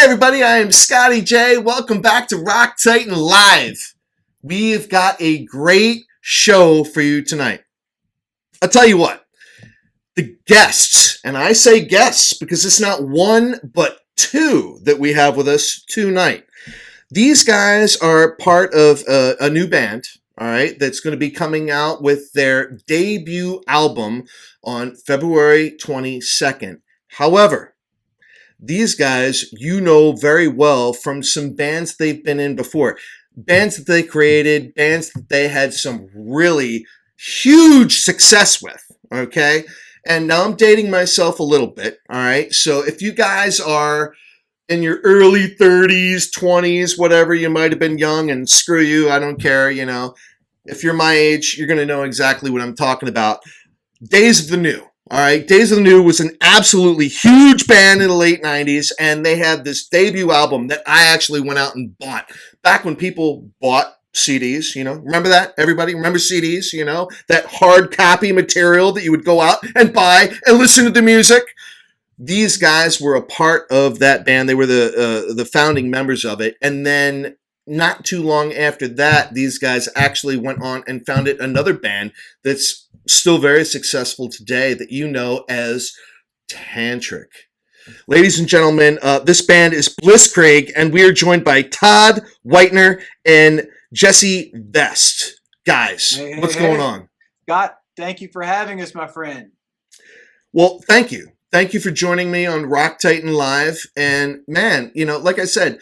everybody, I am Scotty J. Welcome back to Rock Titan Live. We've got a great show for you tonight. I'll tell you what, the guests, and I say guests because it's not one but two that we have with us tonight. These guys are part of a new band, all right, that's going to be coming out with their debut album on February 22nd. However, these guys, you know very well from some bands they've been in before. Bands that they created, bands that they had some really huge success with, okay? And now I'm dating myself a little bit, all right? So if you guys are in your early 30s, 20s, whatever, you might have been young, and screw you, I don't care, you know. If you're my age, you're going to know exactly what I'm talking about. Days of the New. All right, Days of the New was an absolutely huge band in the late 90s, and they had this debut album that I actually went out and bought. Back when people bought CDs, you know, remember that? Everybody remember CDs, you know? That hard copy material that you would go out and buy and listen to the music? These guys were a part of that band. They were the founding members of it, and then not too long after that, these guys actually went on and founded another band that's still very successful today that you know as Tantric. Ladies and gentlemen, this band is Blisskrieg, and we are joined by Todd Whitener and Jesse Vest. Guys, what's going on? Scott, thank you for having us, my friend. Well, thank you. Thank you for joining me on Rock Titan Live. And man, you know, like I said,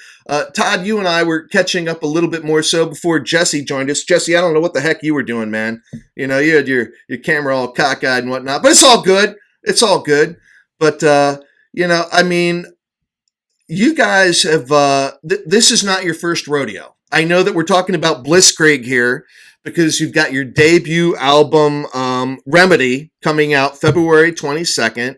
Todd, you and I were catching up a little bit more so before Jesse joined us. Jesse, I don't know what the heck you were doing, man. You know, you had your camera all cockeyed and whatnot, but it's all good. It's all good. But, you know, I mean, you guys have, this is not your first rodeo. I know that we're talking about Blisskrieg here because you've got your debut album, Remedy, coming out February 22nd.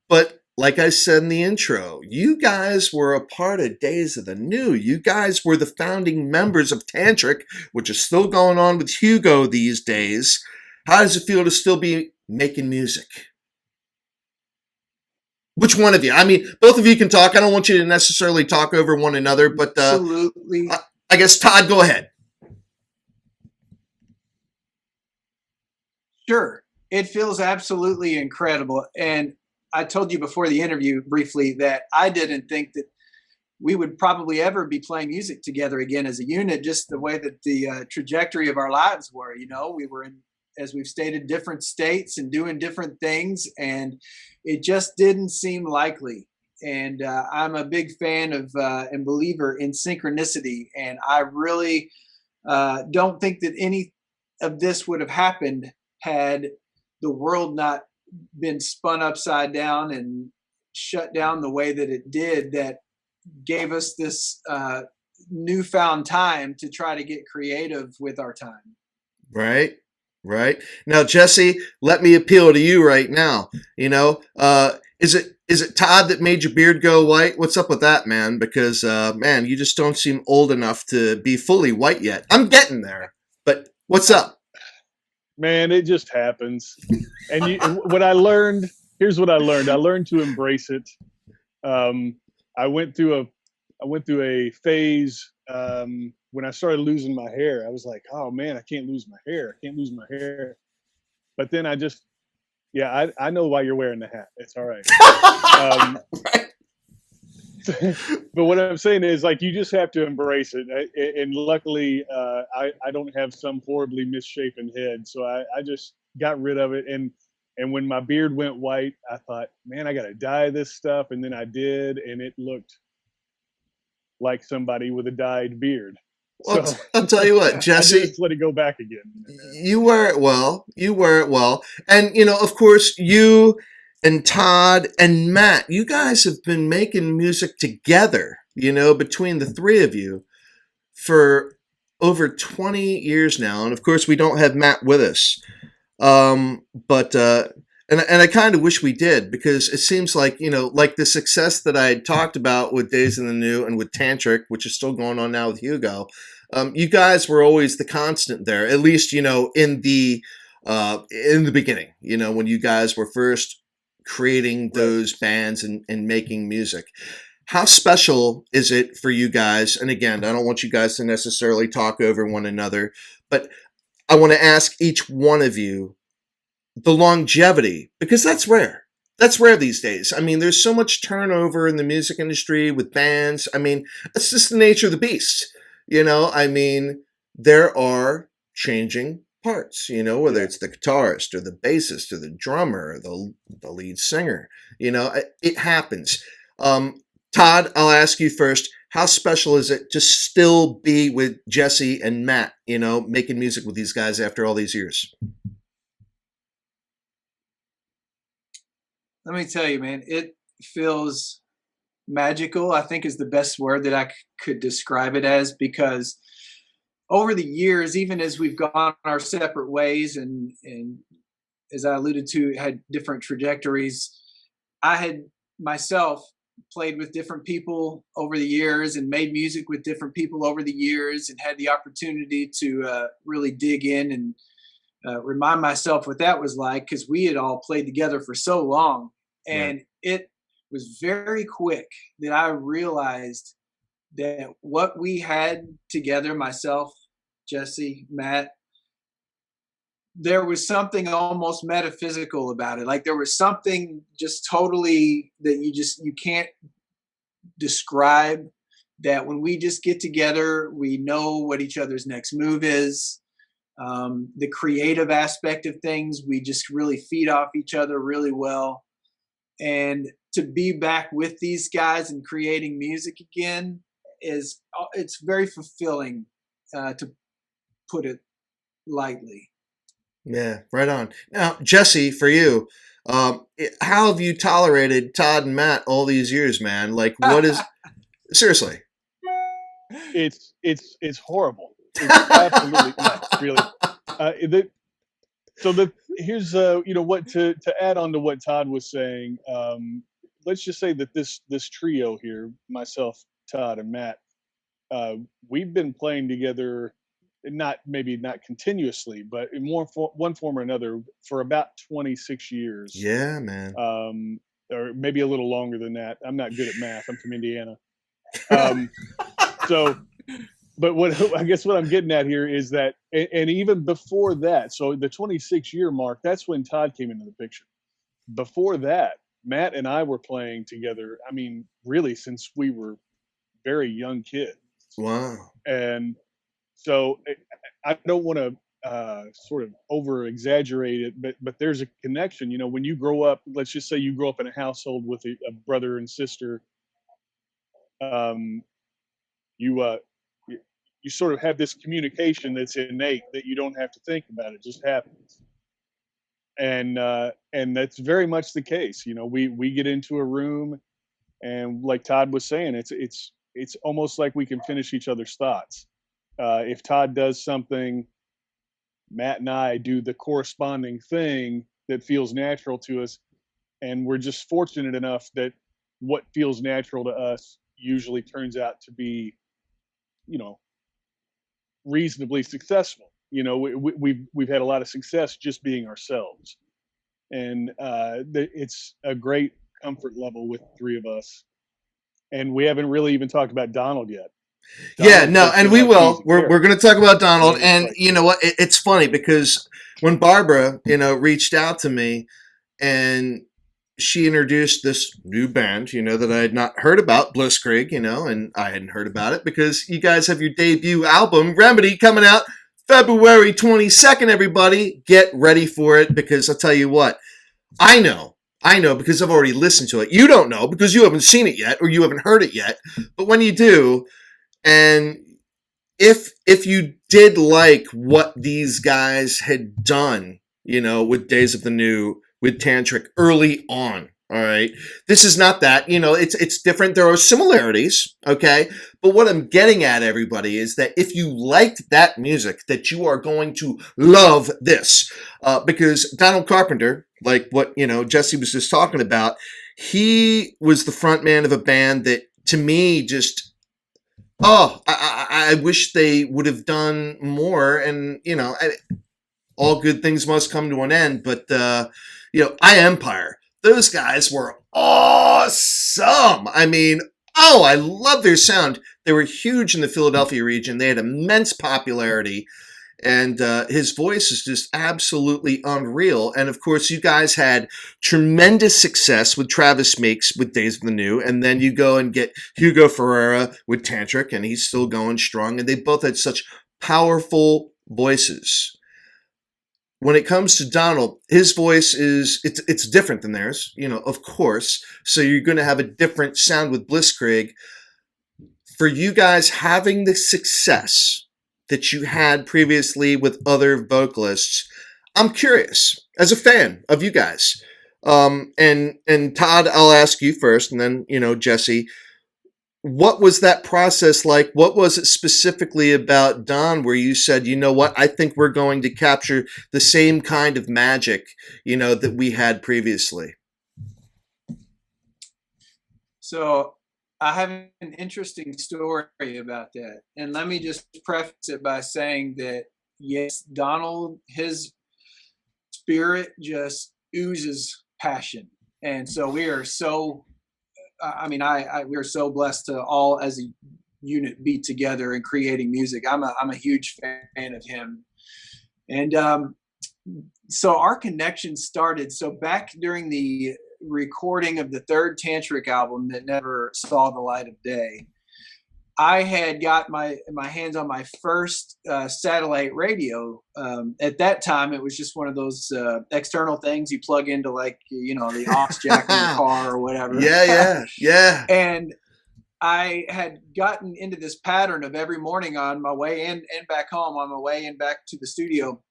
But like I said in the intro, you guys were a part of Days of the New. You guys were the founding members of Tantric, which is still going on with Hugo these days. How does it feel to still be making music? Which one of you? I mean, both of you can talk. I don't want you to necessarily talk over one another, but Absolutely. I guess, Todd, go ahead. Sure. It feels absolutely incredible. And I told you before the interview briefly that I didn't think that we would probably ever be playing music together again as a unit, just the way that the trajectory of our lives were. You know, we were in, as we've stated, different states and doing different things, and it just didn't seem likely. And I'm a big fan of and believer in synchronicity, and I really don't think that any of this would have happened had the world not been spun upside down and shut down the way that it did, that gave us this newfound time to try to get creative with our time. Right. Now, Jesse, let me appeal to you right now. You know, is it Todd that made your beard go white? What's up with that, man? Because, man, you just don't seem old enough to be fully white yet. I'm getting there, but what's up? Man, it just happens. And here's what I learned. I learned to embrace it. I went through a phase when I started losing my hair. I was like, oh man, I can't lose my hair. But then I know why you're wearing the hat. It's all right. But what I'm saying is, like, you just have to embrace it. And luckily, I don't have some horribly misshapen head, so I just got rid of it. And when my beard went white, I thought, man, I got to dye this stuff. And then I did, and it looked like somebody with a dyed beard. Well, So I'll tell you what, Jesse. I just let it go back again. You wear it well. And, you know, of course, you and Todd and Matt, you guys have been making music together, you know, between the three of you for over 20 years now. And of course, we don't have Matt with us. But I kind of wish we did, because it seems like, you know, like the success that I had talked about with Days in the New and with Tantric, which is still going on now with Hugo. You guys were always the constant there, at least, you know, in the beginning, you know, when you guys were first creating those bands and making music. how special is it for you guys? And again, I don't want you guys to necessarily talk over one another, but I want to ask each one of you the longevity, because that's rare. That's rare these days. I mean, there's so much turnover in the music industry with bands. I mean, it's just the nature of the beast. I mean, there are changing parts, whether it's the guitarist or the bassist or the drummer or the lead singer. It happens. Todd, I'll ask you first. How special is it to still be with Jesse and Matt, making music with these guys after all these years? Let me tell you, man, it feels magical, I think is the best word that I could describe it as, because over the years, even as we've gone our separate ways and as I alluded to, had different trajectories, I had myself played with different people over the years and made music with different people over the years and had the opportunity to really dig in and remind myself what that was like, because we had all played together for so long. And it was very quick that I realized that what we had together, myself, Jesse, Matt, there was something almost metaphysical about it. Like there was something just totally that you can't describe, that when we just get together, we know what each other's next move is. The creative aspect of things, we just really feed off each other really well. And to be back with these guys and creating music again it's very fulfilling, to put it lightly. Yeah, right on. Now, Jesse, for you, how have you tolerated Todd and Matt all these years, man? Like, what is seriously? It's horrible. It's absolutely nuts, really. Here's what to add on to what Todd was saying. Let's just say that this trio here, myself, Todd, and Matt, we've been playing together, maybe not continuously, but in one form or another for about 26 years. Yeah, man. Or maybe a little longer than that. I'm not good at math. I'm from Indiana. But I guess what I'm getting at here is that, and even before that, so the 26-year mark, that's when Todd came into the picture. Before that, Matt and I were playing together, I mean, really since we were very young kids. Wow. And so I don't want to sort of over exaggerate it, but there's a connection. When you grow up, let's just say you grow up in a household with a brother and sister, you sort of have this communication that's innate, that you don't have to think about. It just happens. And that's very much the case. We get into a room, and like Todd was saying, it's almost like we can finish each other's thoughts. If Todd does something, Matt and I do the corresponding thing that feels natural to us. And we're just fortunate enough that what feels natural to us usually turns out to be, reasonably successful. We've had a lot of success just being ourselves, and it's a great comfort level with the three of us. And we haven't really even talked about Donald yet. And we will. We're going to talk about Donald, and you know what? It's funny because when Barbara, reached out to me, and she introduced this new band, that I had not heard about, Blisskrieg, and I hadn't heard about it because you guys have your debut album, Remedy, coming out February 22nd, everybody. Get ready for it, because I'll tell you what, I know because I've already listened to it. You don't know because you haven't seen it yet or you haven't heard it yet. But when you do, and if you did like what these guys had done, with Days of the New, with Tantric early on, all right? This is not that, it's different. There are similarities, okay? But what I'm getting at, everybody, is that if you liked that music, that you are going to love this. Because Don Carpenter, like what, Jesse was just talking about, he was the front man of a band that, to me, just, I wish they would have done more. And, all good things must come to an end. But, Eye Empire, those guys were awesome. I mean, Oh, I love their sound. They were huge in the Philadelphia region. They had immense popularity. And his voice is just absolutely unreal. And of course, you guys had tremendous success with Travis Makes with Days of the New. And then you go and get Hugo Ferreira with Tantric, and he's still going strong. And they both had such powerful voices. When it comes to Donald, his voice it's different than theirs, of course. So you're going to have a different sound with Blisskrieg. For you guys having the success that you had previously with other vocalists, I'm curious as a fan of you guys. And Todd, I'll ask you first, and then Jesse. What was that process like? What was it specifically about Don where you said, you know what, I think we're going to capture the same kind of magic, that we had previously? So I have an interesting story about that. And let me just preface it by saying that, yes, Donald, his spirit just oozes passion. And so we are so, we're so blessed to all as a unit be together and creating music. I'm a huge fan of him. And so our connection started. So back during the recording of the third Tantric album that never saw the light of day, I had got my hands on my first satellite radio. At that time, it was just one of those external things you plug into, like, the aux jack in the car or whatever. Yeah. And I had gotten into this pattern of every morning on my way in and back home, on my way in back to the studio,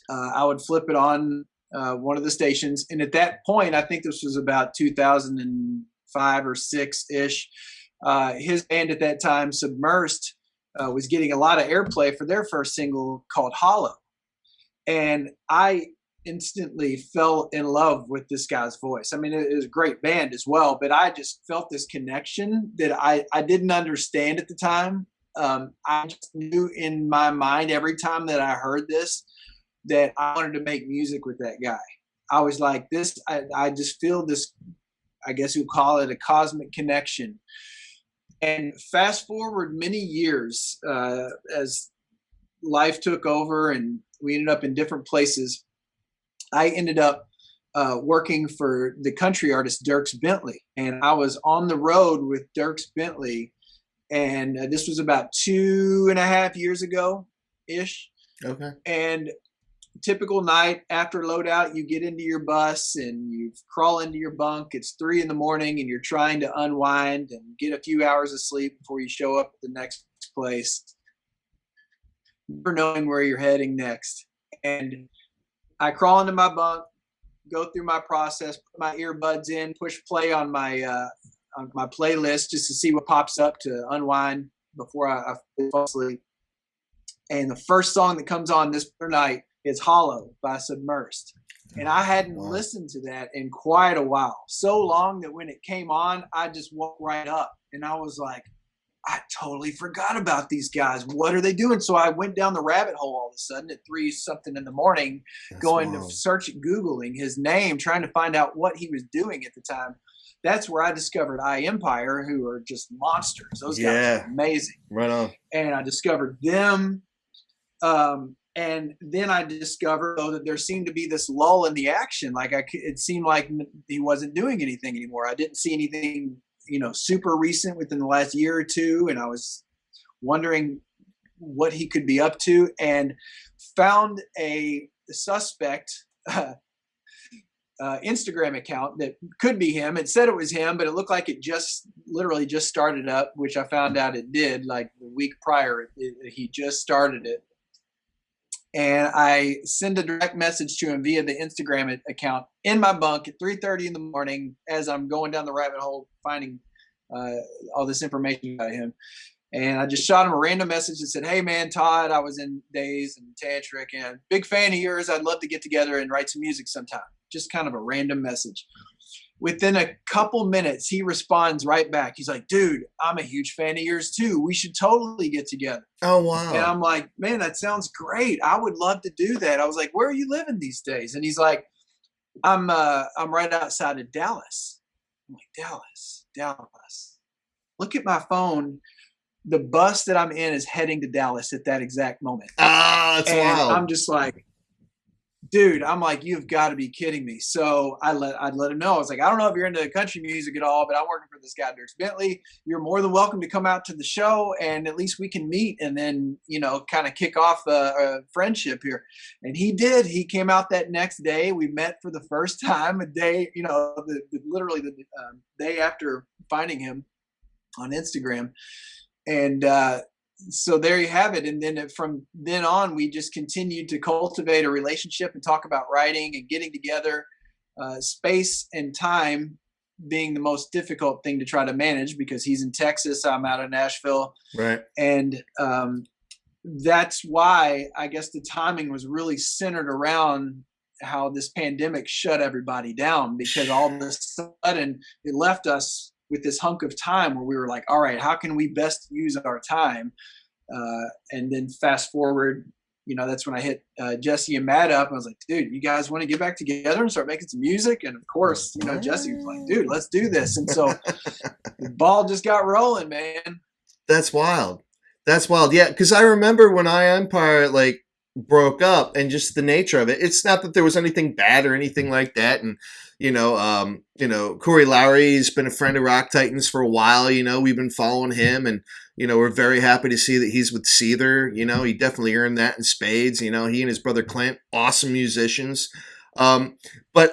I would flip it on one of the stations. And at that point, I think this was about 2005 or 6-ish, his band at that time, Submersed, was getting a lot of airplay for their first single called Hollow. And I instantly fell in love with this guy's voice. I mean, it was a great band as well, but I just felt this connection that I didn't understand at the time. I just knew in my mind every time that I heard this that I wanted to make music with that guy. I was like, this, I just feel this, I guess you'd call it a cosmic connection. And fast forward many years, as life took over and we ended up in different places, I ended up working for the country artist Dierks Bentley. And I was on the road with Dierks Bentley. And this was about 2.5 years ago-ish. Okay. And typical night after loadout, you get into your bus and you crawl into your bunk. It's 3 a.m. and you're trying to unwind and get a few hours of sleep before you show up at the next place, never knowing where you're heading next. And I crawl into my bunk, go through my process, put my earbuds in, push play on my playlist just to see what pops up to unwind before I fall asleep. And the first song that comes on this night is Hollow by Submersed. And I hadn't listened to that in quite a while. So long that when it came on, I just woke right up. And I was like, I totally forgot about these guys. What are they doing? So I went down the rabbit hole all of a sudden at 3-something in the morning, going to search, Googling his name, trying to find out what he was doing at the time. That's where I discovered Eye Empire, who are just monsters. Those guys are amazing. Right on. And I discovered them. And then I discovered, though, that there seemed to be this lull in the action. Like it seemed like he wasn't doing anything anymore. I didn't see anything, super recent within the last year or two. And I was wondering what he could be up to, and found a suspect Instagram account that could be him. It said it was him, but it looked like it literally just started up, which I found out it did, like the week prior. He just started it. And I send a direct message to him via the Instagram account in my bunk at 3:30 in the morning as I'm going down the rabbit hole, finding all this information about him. And I just shot him a random message that said, "Hey man, Todd, I was in Days and Tantric and big fan of yours. I'd love to get together and write some music sometime." Just kind of a random message. Within a couple minutes, he responds right back. He's like, "Dude, I'm a huge fan of yours too. We should totally get together." Oh, wow. And I'm like, "Man, that sounds great. I would love to do that." I was like, "Where are you living these days?" And he's like, I'm right outside of Dallas." I'm like, Dallas. look at my phone. The bus that I'm in is heading to Dallas at that exact moment. Ah, that's And wild. I'm just like, dude, I'm like, you've got to be kidding me. So I'd let him know. I was like, I don't know if you're into country music at all, but I'm working for this guy, Dirk Bentley. You're more than welcome to come out to the show, and at least we can meet and then, kind of kick off a friendship here. And he did. He came out that next day. We met for the first time a day, literally the day after finding him on Instagram. And so there you have it. And then from then on, we just continued to cultivate a relationship and talk about writing and getting together. Space and time being the most difficult thing to try to manage, because he's in Texas, I'm out of Nashville. Right. And that's why I guess the timing was really centered around how this pandemic shut everybody down, because all of a sudden it left us with this hunk of time where we were like, all right, how can we best use our time? And then fast forward, that's when I hit Jesse and Matt up. I was like, dude, you guys want to get back together and start making some music? And of course, Jesse was like, dude, let's do this. And so the ball just got rolling, man. That's wild. That's wild. Yeah, because I remember when Eye Empire broke up, and just the nature of it. It's not that there was anything bad or anything like that. And Corey Lowry's been a friend of Rock Titans for a while. We've been following him, and we're very happy to see that he's with Seether. He definitely earned that in spades. He and his brother Clint, awesome musicians. But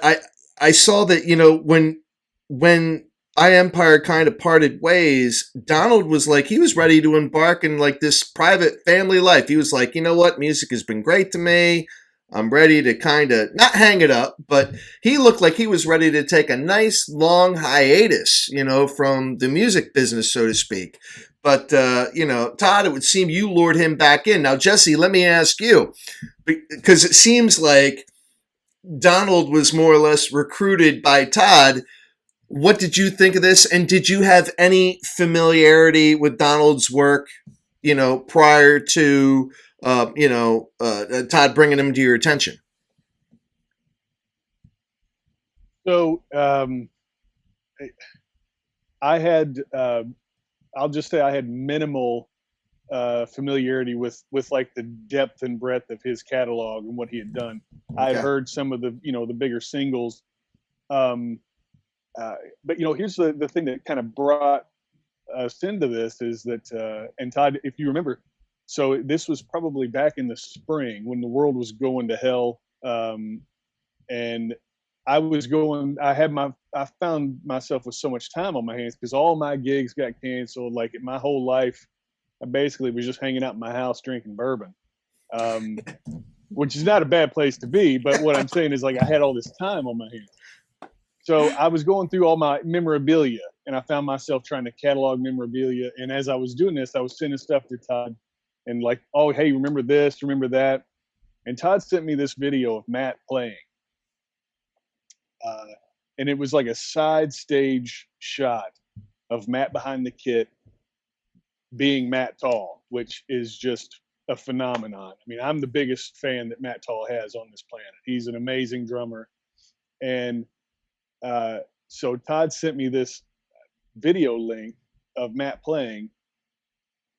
I saw that when Eye Empire kind of parted ways, Donald was like, he was ready to embark in this private family life. He was like, you know what, music has been great to me. I'm ready to kind of not hang it up, but he looked like he was ready to take a nice long hiatus, from the music business, so to speak. But, Todd, it would seem you lured him back in. Now, Jesse, let me ask you, because it seems like Donald was more or less recruited by Todd. What did you think of this? And did you have any familiarity with Donald's work, prior to, Todd bringing him to your attention? So I had, I'll just say I had minimal familiarity with the depth and breadth of his catalog and what he had done. Okay. I had heard some of the, the bigger singles. But here's the thing that kind of brought us into this is that, and Todd, if you remember, so this was probably back in the spring when the world was going to hell. And I found myself with so much time on my hands because all my gigs got canceled. My whole life, I basically was just hanging out in my house drinking bourbon, which is not a bad place to be. But what I'm saying is I had all this time on my hands. So I was going through all my memorabilia, and I found myself trying to catalog memorabilia. And as I was doing this, I was sending stuff to Todd and oh, hey, remember this, remember that. And Todd sent me this video of Matt playing. And it was like a side stage shot of Matt behind the kit being Matt Taul, which is just a phenomenon. I mean, I'm the biggest fan that Matt Taul has on this planet. He's an amazing drummer. And so Todd sent me this video link of Matt playing,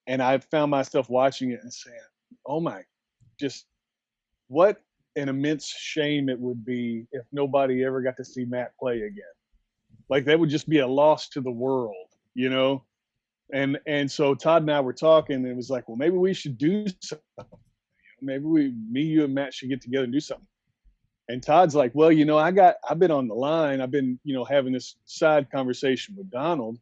and I found myself watching it and saying, oh my, just what an immense shame it would be if nobody ever got to see Matt play again. That would just be a loss to the world, And so Todd and I were talking, and it was well, maybe we should do something. Maybe me, you, and Matt should get together and do something. And Todd's like, well, I've been on the line. I've been, having this side conversation with Donald.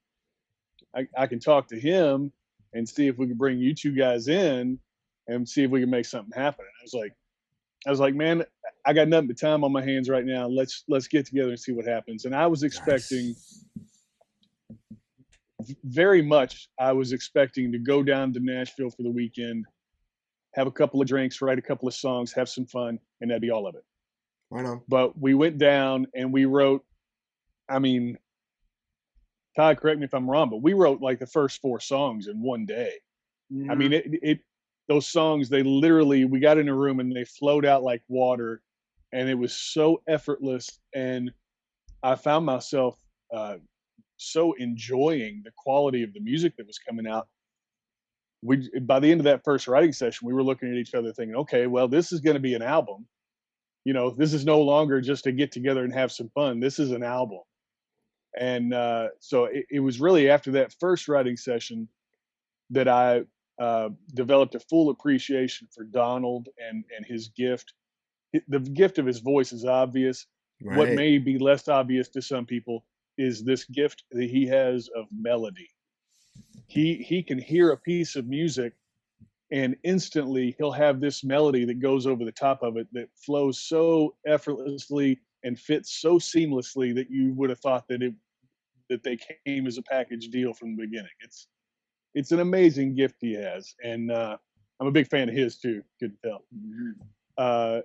I can talk to him and see if we can bring you two guys in and see if we can make something happen. And I was like, man, I got nothing but time on my hands right now. Let's get together and see what happens. And I was expecting very much, I was expecting to go down to Nashville for the weekend, have a couple of drinks, write a couple of songs, have some fun, and that'd be all of it. Right on. But we went down and we wrote, Todd, correct me if I'm wrong, but we wrote the first 4 songs in one day. Mm-hmm. I mean, those songs, we got in a room and they flowed out like water, and it was so effortless. And I found myself so enjoying the quality of the music that was coming out. By the end of that first writing session, we were looking at each other thinking, okay, well, this is going to be an album. This is no longer just to get together and have some fun. This is an album. And so it was really after that first writing session that I developed a full appreciation for Donald and his gift. The gift of his voice is obvious. Right. What may be less obvious to some people is this gift that he has of melody. He can hear a piece of music and instantly he'll have this melody that goes over the top of it that flows so effortlessly and fits so seamlessly that you would have thought that they came as a package deal from the beginning. It's an amazing gift he has, and I'm a big fan of his too. Couldn't tell.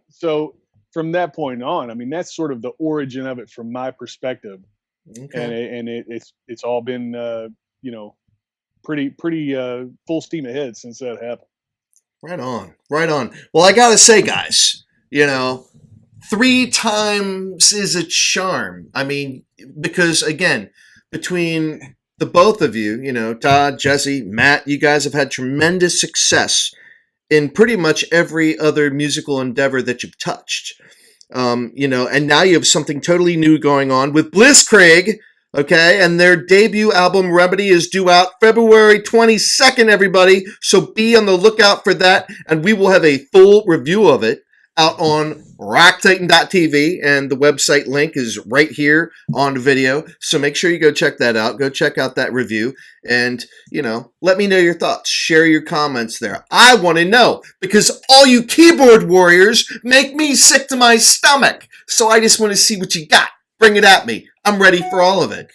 So from that point on, I mean, that's sort of the origin of it from my perspective, and it's all been pretty full steam ahead since that happened. Right on. Well, I gotta say, guys, 3 times is a charm. I mean, because again, between the both of you, Todd, Jesse, Matt, you guys have had tremendous success in pretty much every other musical endeavor that you've touched. And now you have something totally new going on with Blisskrieg, okay? And their debut album, Remedy, is due out February 22nd, everybody. So be on the lookout for that, and we will have a full review of it out on rocktitan.tv, and the website link is right here on video. So make sure you go check that out. Go check out that review, and, let me know your thoughts. Share your comments there. I want to know, because all you keyboard warriors make me sick to my stomach. So I just want to see what you got. Bring it at me. I'm ready for all of it.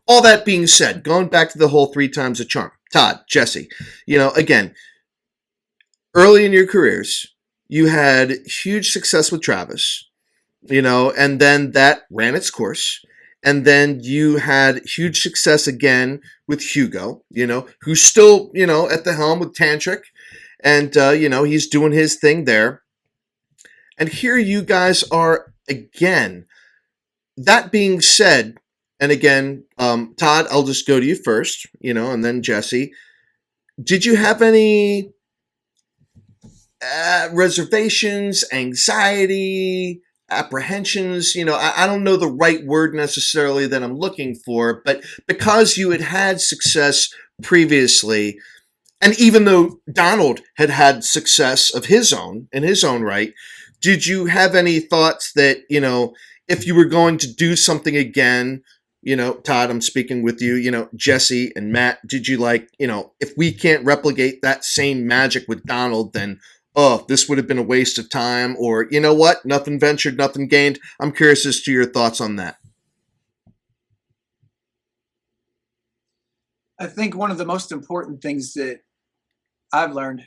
All that being said, going back to the whole 3 times a charm, Todd, Jesse, again, early in your careers, you had huge success with Travis, and then that ran its course. And then you had huge success again with Hugo, who's still, at the helm with Tantric. And, he's doing his thing there. And here you guys are again. That being said, and again, Todd, I'll just go to you first, and then Jesse. Did you have any reservations, anxiety, apprehensions? I don't know the right word necessarily that I'm looking for, but because you had success previously, and even though Donald had success of his own in his own right, did you have any thoughts that, if you were going to do something again, Todd, I'm speaking with you, Jesse and Matt, did you if we can't replicate that same magic with Donald, then, this would have been a waste of time, or, what, nothing ventured, nothing gained? I'm curious as to your thoughts on that. I think one of the most important things that I've learned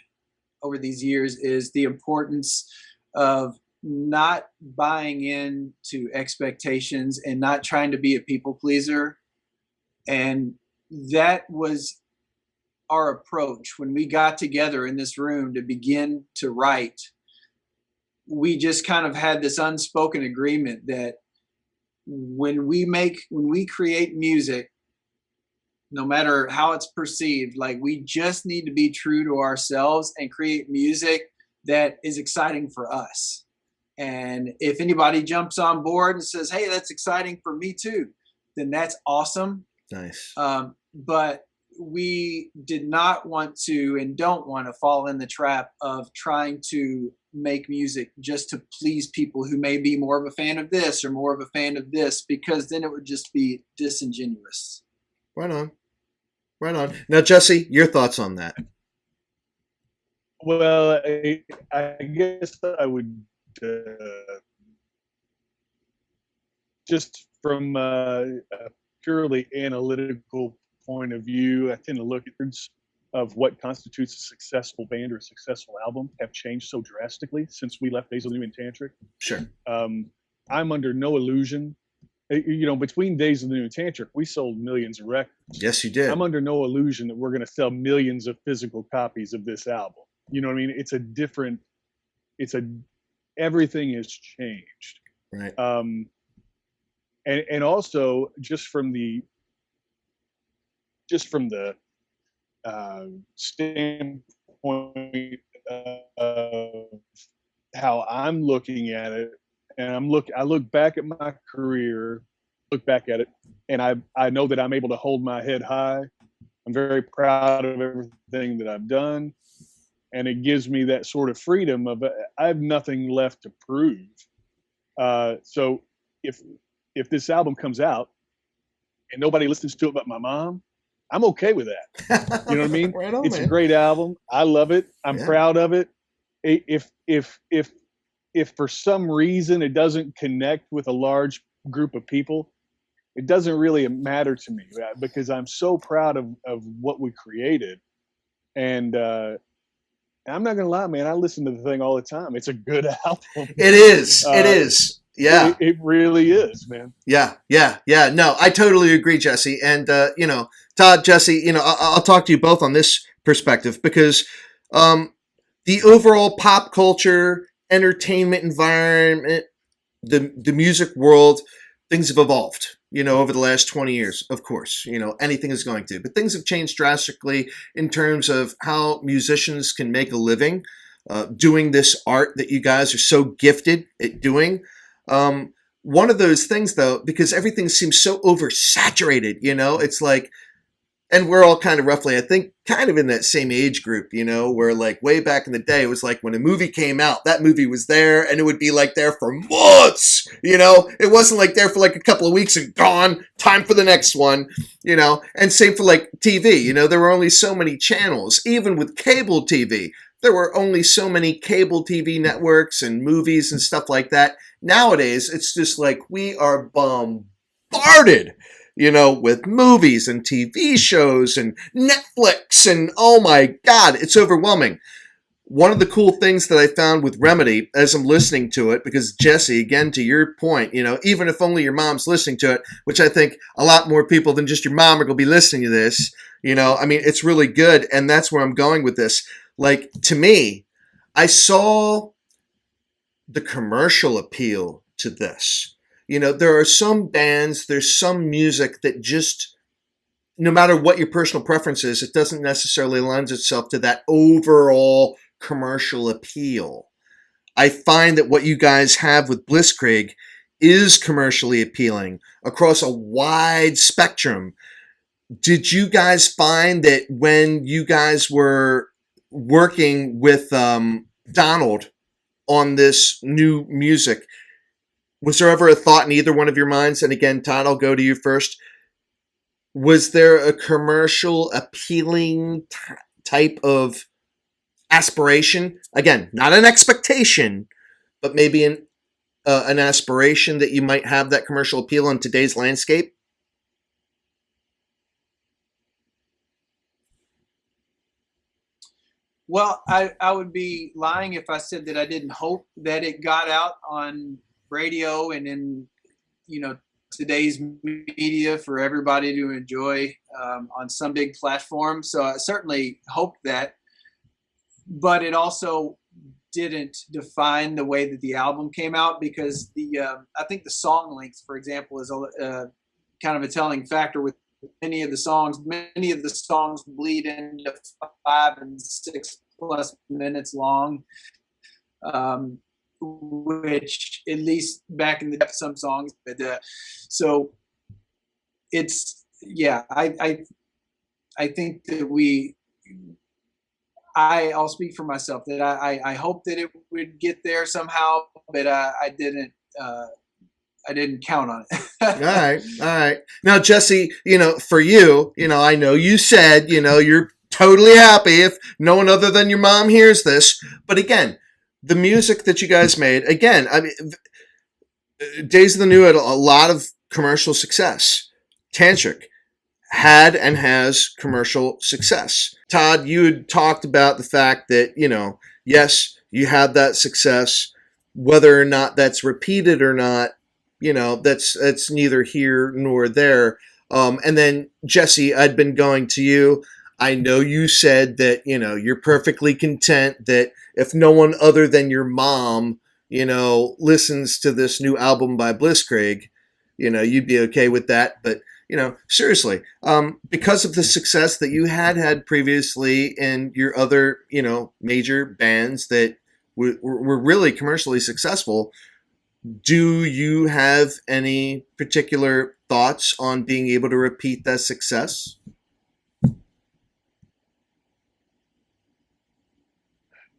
over these years is the importance of not buying into expectations and not trying to be a people pleaser. And that was our approach when we got together in this room to begin to write. We just kind of had this unspoken agreement that when we create music, no matter how it's perceived, we just need to be true to ourselves and create music that is exciting for us. And if anybody jumps on board and says, hey, that's exciting for me too, then that's awesome. Nice. But we did not want to and don't want to fall in the trap of trying to make music just to please people who may be more of a fan of this or more of a fan of this, because then it would just be disingenuous. Right on. Now, Jesse, your thoughts on that? Well, I guess I would just from a purely analytical point of view, I tend to look at of what constitutes a successful band or a successful album have changed so drastically since we left Days of the New and Tantric. Sure. I'm under no illusion. Between Days of the New and Tantric, we sold millions of records. Yes, you did. I'm under no illusion that we're going to sell millions of physical copies of this album. You know what I mean? Everything has changed. Right. And also just from the just from the standpoint of how I'm looking at it, and I look back at my career, look back at it, and I know that I'm able to hold my head high. I'm very proud of everything that I've done, and it gives me that sort of freedom of I have nothing left to prove. So if this album comes out and nobody listens to it but my mom, I'm okay with that. You know what I mean? Right on, It's man. a great album. I love it. I'm proud of it. If for some reason it doesn't connect with a large group of people, it doesn't really matter to me because I'm so proud of what we created. And I'm not gonna lie, man. I listen to the thing all the time. It's a good album. It is. It is. Yeah. It really is, man. Yeah. No, I totally agree, Jesse. And Todd, Jesse, I'll talk to you both on this perspective because the overall pop culture, entertainment environment, the music world, things have evolved, over the last 20 years, of course, anything is going to, but things have changed drastically in terms of how musicians can make a living doing this art that you guys are so gifted at doing. One of those things though, because everything seems so oversaturated, it's like, and we're all kind of roughly, I think, kind of in that same age group, where like way back in the day, it was like when a movie came out, that movie was there and it would be like there for months, it wasn't like there for like a couple of weeks and gone, time for the next one, and same for like TV, there were only so many channels, even with cable TV, there were only so many cable TV networks and movies and stuff like that. Nowadays, it's just like we are bombarded with movies and TV shows and Netflix and oh my God, it's overwhelming. One of the cool things that I found with Remedy as I'm listening to it, because Jesse, again, to your point, even if only your mom's listening to it, which I think a lot more people than just your mom are going to be listening to this, it's really good. And that's where I'm going with this. Like, to me, I saw the commercial appeal to this. There are some bands, there's some music that just, no matter what your personal preference is, it doesn't necessarily lend itself to that overall commercial appeal. I find that what you guys have with Blisskrieg is commercially appealing across a wide spectrum. Did you guys find that when you guys were working with Donald on this new music, was there ever a thought in either one of your minds? And again, Todd, I'll go to you first. Was there a commercial appealing type of aspiration? Again, not an expectation, but maybe an aspiration that you might have that commercial appeal in today's landscape? Well, I would be lying if I said that I didn't hope that it got out on radio and in today's media for everybody to enjoy on some big platform. So I certainly hoped that, but it also didn't define the way that the album came out because I think the song length, for example, is a kind of a telling factor with many of the songs. Many of the songs bleed into 5 and 6+ minutes long. Which at least back in the day, some songs, but so it's I think that I'll speak for myself that I hope that it would get there somehow, but I didn't count on it. All right. Now, Jesse, for you, I know you said, you're totally happy if no one other than your mom hears this, but again, the music that you guys made, again, I mean, Days of the New had a lot of commercial success. Tantric had and has commercial success. Todd, you had talked about the fact that, yes, you had that success. Whether or not that's repeated or not, that's neither here nor there. And then, Jesse, I'd been going to you. I know you said that, you're perfectly content that if no one other than your mom, listens to this new album by Blisskrieg, you'd be okay with that. But seriously, because of the success that you had previously in your other, major bands that were really commercially successful, do you have any particular thoughts on being able to repeat that success?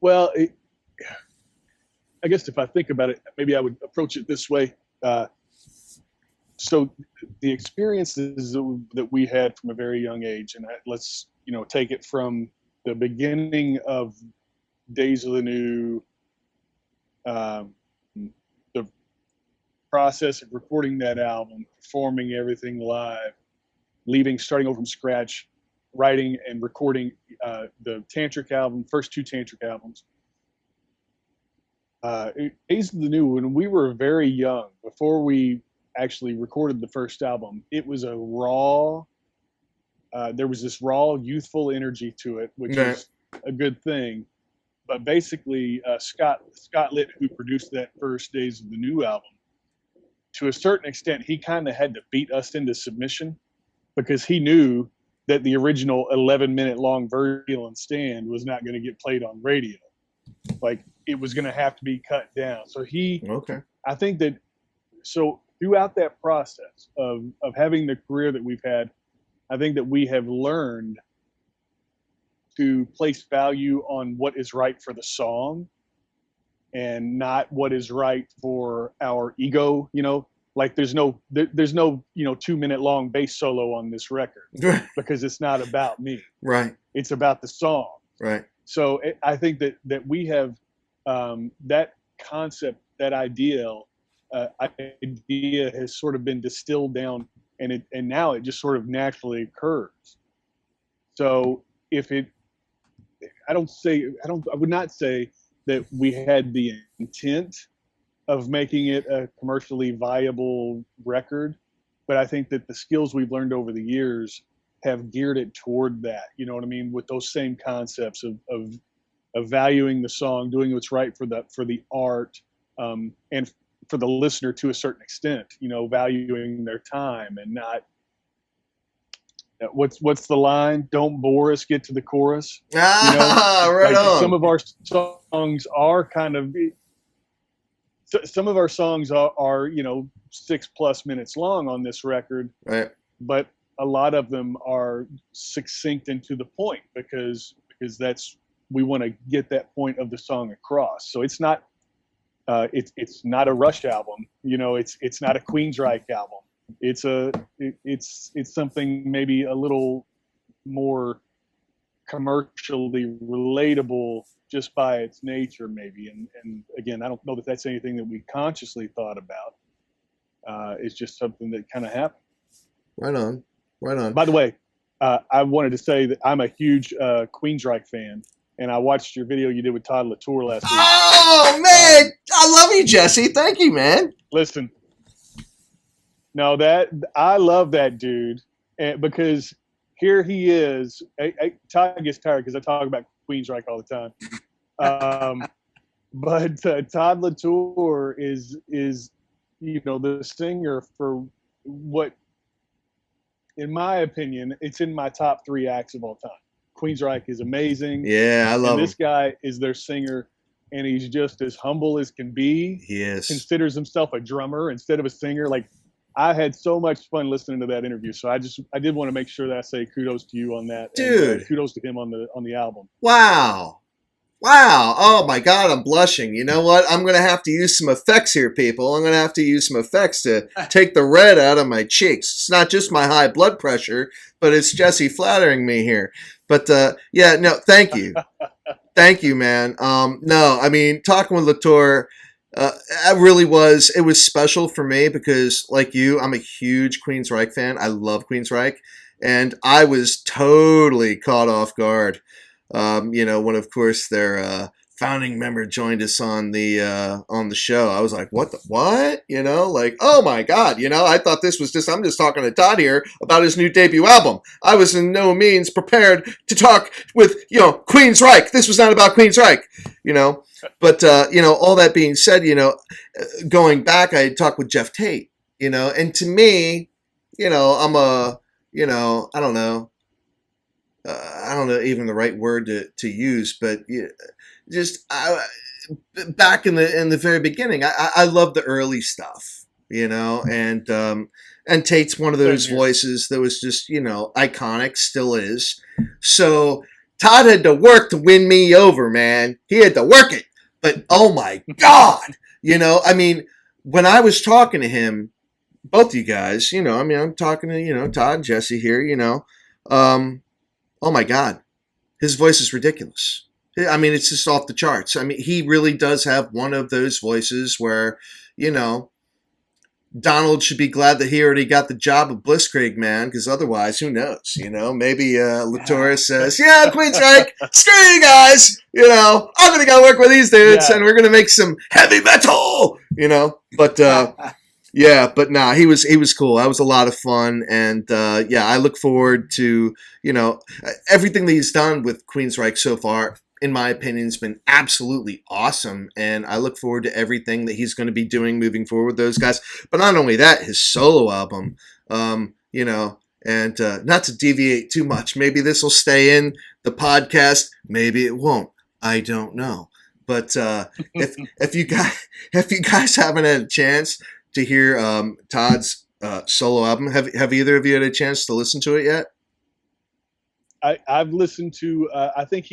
Well, I guess if I think about it, maybe I would approach it this way. So the experiences that we had from a very young age, and let's take it from the beginning of Days of the New, the process of recording that album, performing everything live, starting over from scratch, writing and recording the Tantric album, first two Tantric albums. Days of the New, when we were very young, before we actually recorded the first album, it was a raw, there was this raw youthful energy to it, which is a good thing. But basically, Scott Litt, who produced that first Days of the New album, to a certain extent, he kind of had to beat us into submission, because he knew that the original 11-minute long version and stand was not going to get played on radio. Like, it was going to have to be cut down. So I think that, so throughout that process of having the career that we've had, I think that we have learned to place value on what is right for the song and not what is right for our ego. Like there's no 2-minute long bass solo on this record because it's not about me. Right. It's about the song. Right. So I think that we have that concept, that idea has sort of been distilled down, and now it just sort of naturally occurs. So I would not say that we had the intent of making it a commercially viable record, but I think that the skills we've learned over the years have geared it toward that. You know what I mean? With those same concepts of valuing the song, doing what's right for the art, and for the listener to a certain extent, valuing their time and not, what's the line? Don't bore us, get to the chorus. Right on. Some of our songs are kind of, some of our songs are 6+ minutes long on this record, right? But a lot of them are succinct and to the point because we want to get that point of the song across. So it's not it's not a Rush album, it's not a Queensryche album. It's something maybe a little more commercially relatable just by its nature, maybe. And again, I don't know that that's anything that we consciously thought about. It's just something that kind of happened. Right on. By the way, I wanted to say that I'm a huge Queensryche fan, and I watched your video you did with Todd Latour last week. Oh, man! I love you, Jesse. Thank you, man. Listen. No, I love that dude, because here he is. Todd gets tired because I talk about Queensryche all the time. But Todd Latour is the singer for what, in my opinion, it's in my top 3 acts of all time. Queensryche is amazing. Yeah, I love him. This guy is their singer, and he's just as humble as can be. He is. Considers himself a drummer instead of a singer. Like, I had so much fun listening to that interview. So I did want to make sure that I say kudos to you on that. Dude. And, kudos to him on the album. Wow. Oh my God, I'm blushing. You know what? I'm going to have to use some effects here, people. I'm going to have to use some effects to take the red out of my cheeks. It's not just my high blood pressure, but it's Jesse flattering me here. But thank you. Thank you, man. No, I mean, talking with Latour, it was special for me because, like you, I'm a huge Queensryche fan. I love Queensryche, and I was totally caught off guard. When of course their founding member joined us on the show. I was like, what? Oh my God, I thought this was I'm just talking to Todd here about his new debut album. I was in no means prepared to talk with, Queensryche. This was not about Queensryche, But, all that being said, going back, I had talked with Jeff Tate, and to me, I'm a, I don't know. I don't know even the right word to use, but back in the very beginning, I love the early stuff, and Tate's one of those voices that was just iconic, still is. So Todd had to work to win me over, man. He had to work it, but oh my God, when I was talking to him, both you guys, I'm talking to Todd and Jesse here, oh my God, his voice is ridiculous. I mean, it's just off the charts. I mean, he really does have one of those voices where, Donald should be glad that he already got the job of Blisskrieg, man, because otherwise, who knows? Maybe Latour says, yeah, Queensryche, screw you guys. I'm going to go work with these dudes, and we're going to make some heavy metal, But, yeah, but nah, he was cool. That was a lot of fun, and I look forward to everything that he's done with Queensryche so far. In my opinion, has been absolutely awesome, and I look forward to everything that he's going to be doing moving forward with those guys. But not only that, his solo album, and not to deviate too much, maybe this will stay in the podcast, maybe it won't. I don't know, but if you guys haven't had a chance to hear Todd's solo album, have either of you had a chance to listen to it yet? I've listened to. I think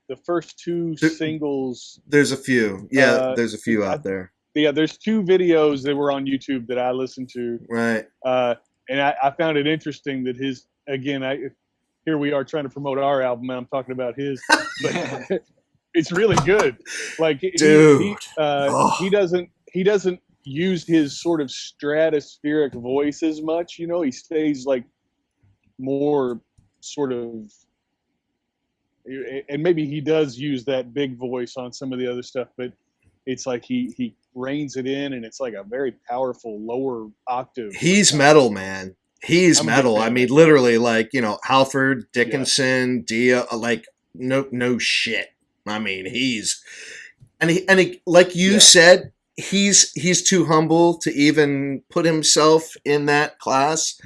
the first two singles. There's a few. Yeah, there's a few out there. Yeah, there's 2 videos that were on YouTube that I listened to. Right. And I found it interesting that here we are trying to promote our album, and I'm talking about his. But it's really good. Like, dude, he doesn't use his sort of stratospheric voice as much. He stays like more sort of. And maybe he does use that big voice on some of the other stuff, but it's like he reins it in, and it's like a very powerful lower octave. He's metal, man. He's metal. I mean, literally, like Halford, Dickinson, Dia, like no shit. I mean, he like you said, he's too humble to even put himself in that class.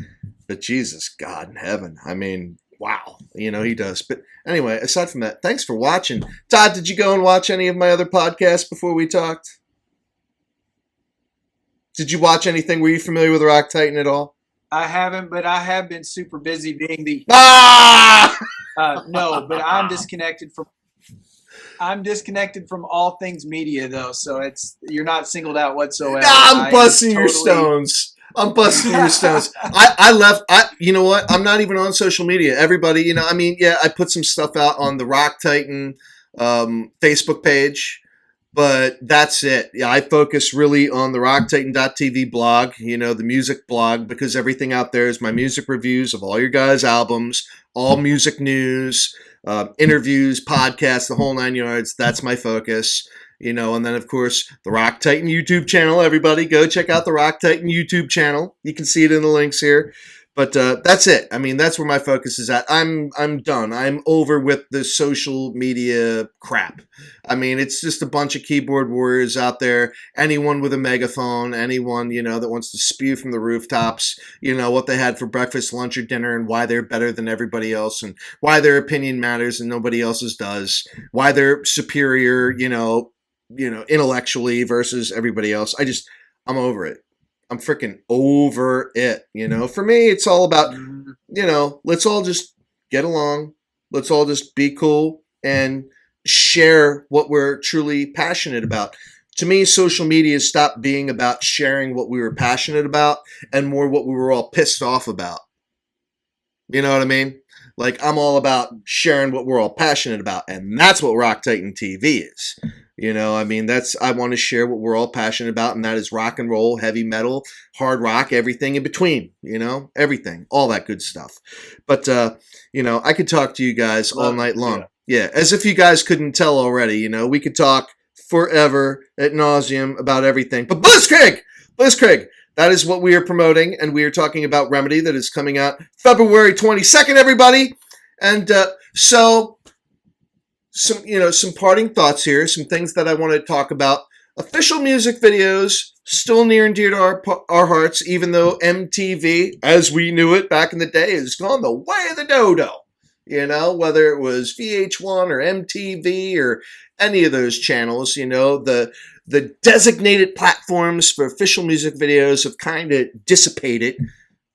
But Jesus, God in heaven, I mean. Wow, he does. But anyway, aside from that, thanks for watching. Todd, did you go and watch any of my other podcasts before we talked? Did you watch anything? Were you familiar with Rock Titan at all? I haven't, but I have been super busy being the. No, but I'm disconnected from all things media, though. So you're not singled out whatsoever. I'm busting your stones. I'm busting your stones. I left. You know what? I'm not even on social media. Everybody, I put some stuff out on the Rock Titan Facebook page, but that's it. Yeah, I focus really on the rocktitan.tv blog, the music blog, because everything out there is my music reviews of all your guys' albums, all music news, interviews, podcasts, the whole 9 yards. That's my focus. And then, of course, the Rock Titan YouTube channel. Everybody go check out the Rock Titan YouTube channel. You can see it in the links here. But that's it. I mean, that's where my focus is at. I'm done. I'm over with the social media crap. I mean, it's just a bunch of keyboard warriors out there. Anyone with a megaphone, anyone, that wants to spew from the rooftops, what they had for breakfast, lunch, or dinner, and why they're better than everybody else, and why their opinion matters and nobody else's does, why they're superior, intellectually versus everybody else. I'm over it. I'm freaking over it. For me, it's all about, let's all just get along. Let's all just be cool and share what we're truly passionate about. To me, social media stopped being about sharing what we were passionate about and more what we were all pissed off about. You know what I mean? Like, I'm all about sharing what we're all passionate about, and that's what Rock Titan TV is. I want to share what we're all passionate about, and that is rock and roll, heavy metal, hard rock, everything in between, everything, all that good stuff. But, I could talk to you guys all night long. Yeah, as if you guys couldn't tell already, we could talk forever ad nauseum about everything. But Blisskrieg, that is what we are promoting, and we are talking about Remedy that is coming out February 22nd, everybody. And some parting thoughts here, some things that I want to talk about. Official music videos still near and dear to our hearts, even though MTV, as we knew it back in the day, has gone the way of the dodo. You know, whether it was VH1 or MTV or any of those channels, you know, the designated platforms for official music videos have kind of dissipated.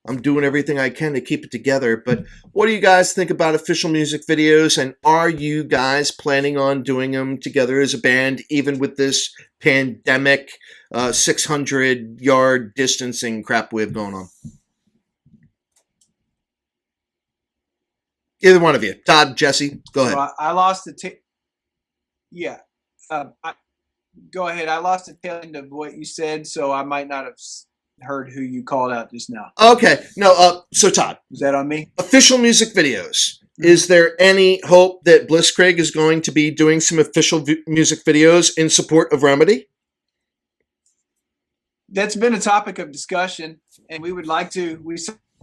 I'm doing everything I can to keep it together. But what do you guys think about official music videos? And are you guys planning on doing them together as a band, even with this pandemic, 600-yard distancing crap we have going on? Either one of you. Todd, Jesse, go ahead. So I lost the yeah. Go ahead. I lost the tail end of what you said, so I might not have heard who you called out just now. Okay. No, so Todd. Is that on me? Official music videos. Is there any hope that Blisskrieg is going to be doing some official music videos in support of Remedy? That's been a topic of discussion, and we would like to,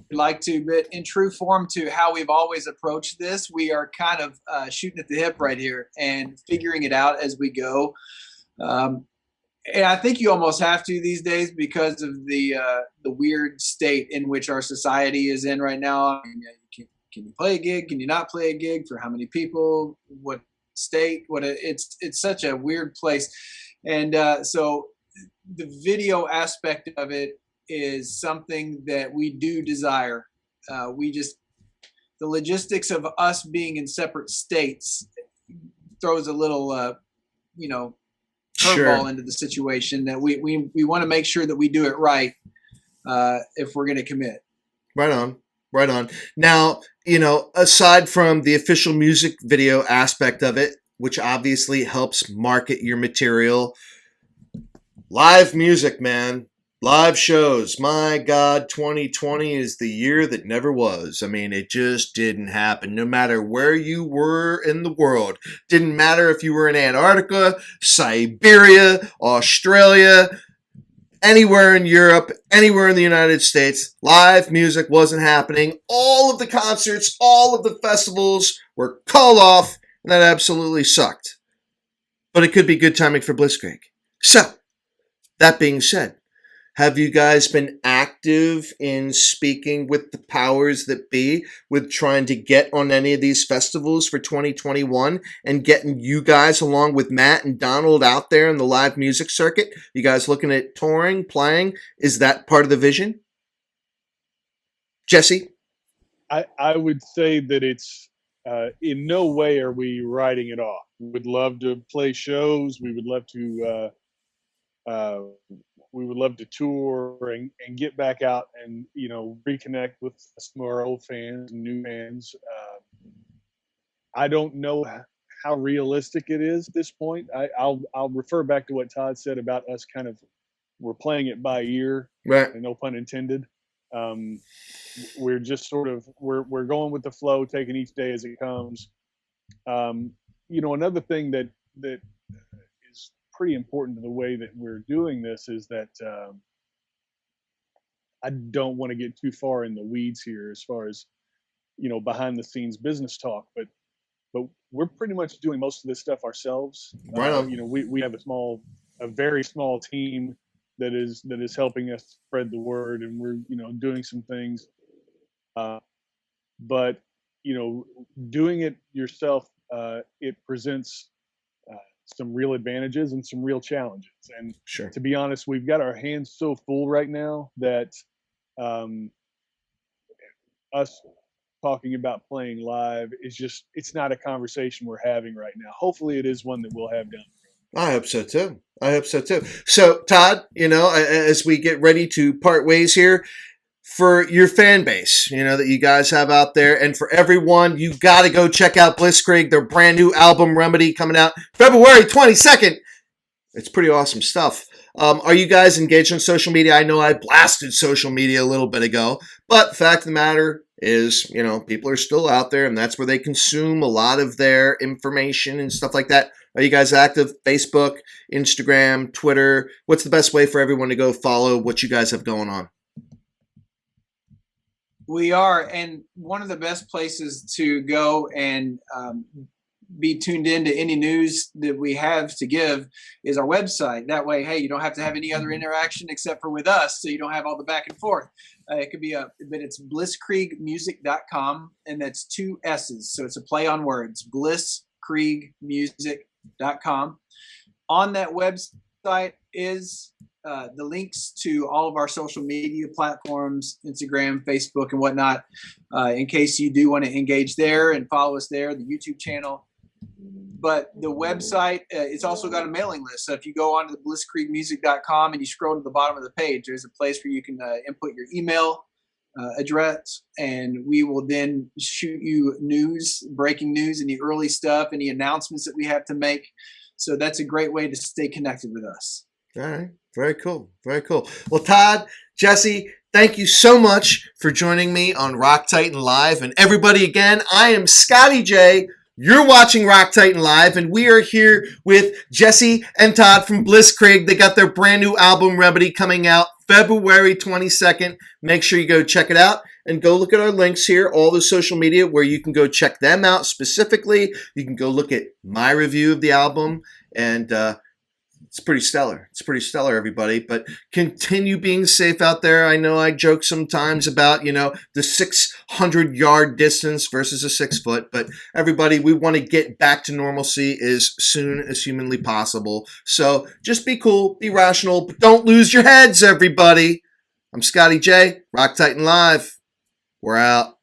but in true form to how we've always approached this, we are kind of shooting at the hip right here and figuring it out as we go. And I think you almost have to these days because of the weird state in which our society is in right now. I mean, can you play a gig? Can you not play a gig? For how many people? What state? It's such a weird place. And so the video aspect of it is something that we do desire. The logistics of us being in separate states throws a little, curveball into the situation that we want to make sure that we do it right if we're going to commit. Right on. Now, aside from the official music video aspect of it, which obviously helps market your material, live music, man. Live shows. My God, 2020 is the year that never was. I mean, it just didn't happen. No matter where you were in the world. Didn't matter if you were in Antarctica, Siberia, Australia, anywhere in Europe, anywhere in the United States. Live music wasn't happening. All of the concerts, all of the festivals were called off, and that absolutely sucked. But it could be good timing for Blisskrieg. So, that being said, have you guys been active in speaking with the powers that be with trying to get on any of these festivals for 2021 and getting you guys along with Matt and Donald out there in the live music circuit? You guys looking at touring, playing? Is that part of the vision? Jesse? I would say that it's in no way are we writing it off. We would love to play shows. We would love to tour and get back out and, reconnect with some of our old fans and new fans. I don't know how realistic it is at this point. I'll refer back to what Todd said about us we're playing it by ear, right? And no pun intended. We're just we're going with the flow, taking each day as it comes. Another thing that is pretty important to the way that we're doing this is that I don't want to get too far in the weeds here as far as behind the scenes business talk, but we're pretty much doing most of this stuff ourselves. Right on. We have a very small team that is helping us spread the word, and we're doing some things, but doing it yourself, it presents some real advantages and some real challenges. And sure, to be honest, we've got our hands so full right now that us talking about playing live it's not a conversation we're having right now. Hopefully it is one that we'll have down the road. I hope so too. So Todd, as we get ready to part ways here, for your fan base, that you guys have out there, and for everyone, you got to go check out Blisskrieg, their brand new album Remedy, coming out February 22nd. It's pretty awesome stuff. Are you guys engaged on social media? I know I blasted social media a little bit ago, but the fact of the matter is, people are still out there, and that's where they consume a lot of their information and stuff like that. Are you guys active? Facebook, Instagram, Twitter? What's the best way for everyone to go follow what you guys have going on? We are, and one of the best places to go and be tuned in to any news that we have to give is our website. That way, hey, you don't have to have any other interaction except for with us, so you don't have all the back and forth. It could be but it's blisskriegmusic.com, and that's 2 S's, so it's a play on words. Blisskriegmusic.com. On that website is the links to all of our social media platforms, Instagram, Facebook, and whatnot, in case you do want to engage there and follow us there, the YouTube channel. But the website, it's also got a mailing list. So if you go on to the blisskriegmusic.com and you scroll to the bottom of the page, there's a place where you can input your email address, and we will then shoot you news, breaking news, any early stuff, any announcements that we have to make. So that's a great way to stay connected with us. All right. Very cool. Very cool. Well, Todd, Jesse, thank you so much for joining me on Rock Titan Live. And everybody, again, I am Scotty J. You're watching Rock Titan Live, and we are here with Jesse and Todd from Blisskrieg. They got their brand new album, Remedy, coming out February 22nd. Make sure you go check it out. And go look at our links here, all the social media where you can go check them out specifically. You can go look at my review of the album, and it's pretty stellar. It's pretty stellar, everybody. But continue being safe out there. I know I joke sometimes about, the 600-yard distance versus a 6-foot. But everybody, we want to get back to normalcy as soon as humanly possible. So just be cool, be rational, but don't lose your heads, everybody. I'm Scotty J, Rock Titan Live. We're out.